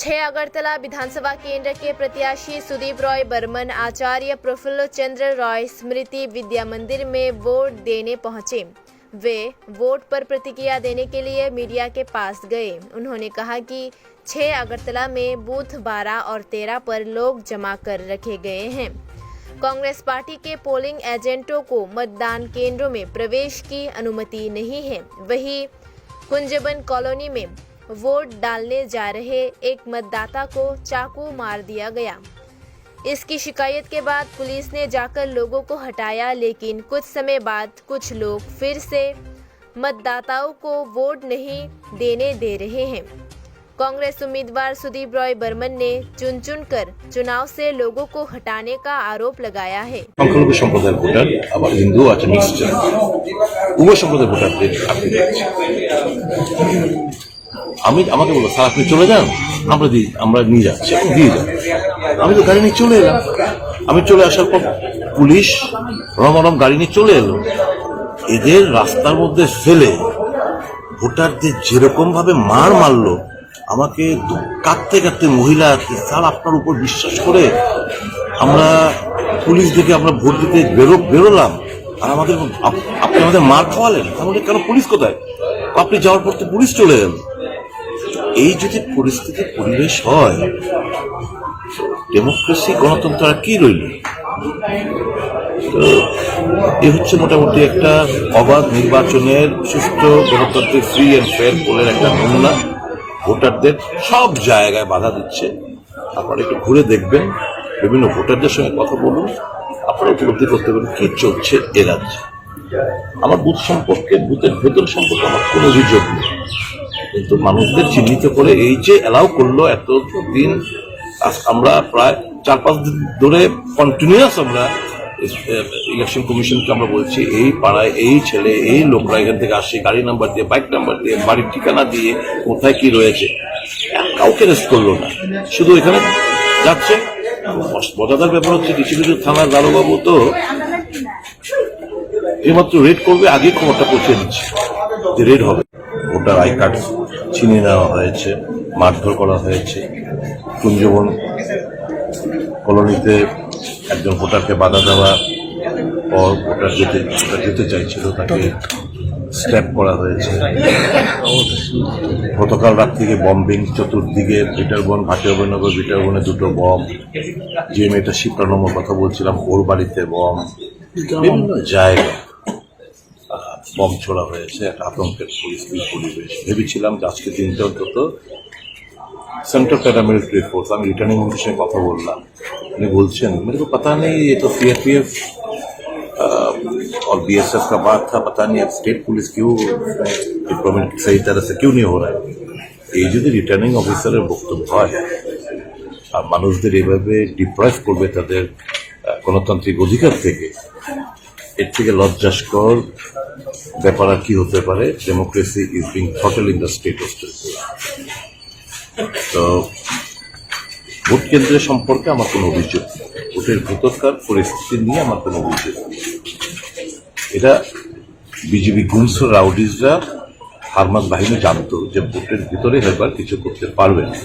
6 अगरतला विधानसभा केंद्र के प्रत्याशी सुदीप रॉय बर्मन आचार्य प्रफुल्ल चंद्र रॉय स्मृति विद्या मंदिर में वोट देने पहुंचे। वे वोट पर प्रतिक्रिया देने के लिए मीडिया के पास गए। उन्होंने कहा कि 6 अगरतला में बूथ 12 और 13 पर लोग जमा कर रखे गए हैं। कांग्रेस पार्टी के पोलिंग एजेंटों को मतदान केंद्रों में प्रवेश की अनुमति नहीं है। वहीं कुंजबन कॉलोनी में वोट डालने जा रहे एक मतदाता को चाकू मार दिया गया। इसकी शिकायत के बाद पुलिस ने जाकर लोगों को हटाया, लेकिन कुछ समय बाद कुछ लोग फिर से मतदाताओं को वोट नहीं देने दे रहे हैं। कांग्रेस उम्मीदवार सुदीप रॉय बर्मन ने चुन कर चुनाव से लोगों को हटाने का आरोप लगाया है। সংখ্যালঘু সম্প্রদায়ের ভোটার আবার হিন্দু আছে মিক্সচার উভয় সম্প্রদায়ের ভোটারদের আপনি দেখছেন। আমাকে বললো স্যার আপনি চলে যান, আমরা নিয়ে যাচ্ছি, এখন দিয়ে যান। আমি তো গাড়ি নিয়ে চলে এলাম। আমি চলে আসার পর পুলিশ রমরম গাড়ি নিয়ে চলে এলো। এদের রাস্তার মধ্যে ফেলে ভোটারদের যেরকম ভাবে মারলো, আমাকে কাঁদতে কাঁদতে মহিলা স্যার আপনার উপর বিশ্বাস করে আমরা পুলিশ দেখে আমরা ভোট দিতে বেরোলাম, আর আপনি আমাদের মার খাওয়ালেন। তাহলে কেন পুলিশ কোথায়? আপনি যাওয়ার পর তো পুলিশ চলে গেল। এই যদি পরিস্থিতির পরিবেশ হয়, ডেমোক্রেসি গণতন্ত্র আর কি রইল? এ হচ্ছে মোটামুটি একটা অবাধ নির্বাচনের সুষ্ঠু গণতান্ত্রিক ফ্রি অ্যান্ড ফেয়ার পোলের একটা নমুনা। ভোটারদের সব জায়গায় বাধা দিচ্ছে। আপনারা একটু ঘুরে দেখবেন, বিভিন্ন ভোটারদের সঙ্গে কথা বলুন, আপনারা উপলব্ধি করতে পারবেন কি চলছে এ রাজ্যে। আমার বুথ সম্পর্কে, বুথের ভেতর সম্পর্কে আমার কোনো অভিযোগ নেই, কিন্তু মানুষদের চিহ্নিত করে এই যে অ্যালাউ করলো এতদিন, আমরা প্রায় 4-5 দিন ধরে কন্টিনিউয়াস আমরা ইলেকশন কমিশনকে আমরা বলছি এই পাড়ায় এই ছেলে এই লোকরা এখান থেকে আসছে, গাড়ি নাম্বার দিয়ে, বাইক নাম্বার দিয়ে, বাড়ির ঠিকানা দিয়ে, কোথায় কি রয়েছে, কাউকে রেস্ট করলো না, শুধু এখানে যাচ্ছে। মজাদার ব্যাপার হচ্ছে কিছু কিছু থানার দারোগাবু তো এইমাত্র রেড করবে, আগে খবরটা পৌঁছে দিচ্ছে যে রেড হবে। ভোটার আই কার্ড ছিনিয়ে নেওয়া হয়েছে, মারধর করা হয়েছে। কুঞ্জবন কলোনিতে একজন ভোটারকে বাধা দেওয়া পর ভোটার যেতে চাইছিল, তাকে স্ট্যাপ করা হয়েছে। গতকাল রাত থেকে বম্বিং চতুর্দিকে, বিটারবন, ভাটিয়াবনগর, বিটারবনে 2টো বম, যে মেয়েটা শিপ্রা নম্বর কথা বলছিলাম ওর বাড়িতে বম, বিভিন্ন জায়গায় বম ছোড়া হয়েছে। একটা আতঙ্কের পরিবেশ। ভেবেছিলাম যে আজকে দিনটা অন্তত सेंट्रल पैरामिलिट्री फोर्स, আমি রিটার্নিং অফিসারের সঙ্গে কথা বললাম, উনি বলছেন मेरे को पता नहीं ये तो सीआरपीएफ और बीएसएफ का बात था, पता नहीं अब स्टेट पुलिस क्यों डिप्लॉयमेंट सही तरह से क्यों नहीं हो रहा है। এই যদি রিটার্নিং অফিসারের বক্তব্য হয় আর মানুষদের এইভাবে ডিপ্রাইভ করবে তাদের গণতান্ত্রিক অধিকার থেকে, এর থেকে লজ্জাস্কর ব্যাপার আর কি হতে পারে? Democracy is being throttle in the state of তো ভোট কেন্দ্রের সম্পর্কে আমার কোনো অভিযোগ নেই, ভোটের ভেতরকার পরিস্থিতি নিয়ে আমার কোনো অভিযোগ নেই। এটা বিজেপি গুনস রাউডিজরা, হারমাস বাহিনী জানতো যে ভোটের ভিতরে এবার কিছু করতে পারবে না,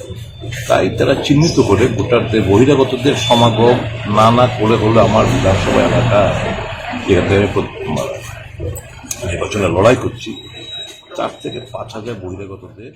তাই তারা চিহ্নিত করে ভোটারদের, বহিরাগতদের সমাগম না করে হলে আমার বিধানসভা এলাকা যেখানে নির্বাচনে লড়াই করছি 4 থেকে 5 হাজার বহিরাগতদের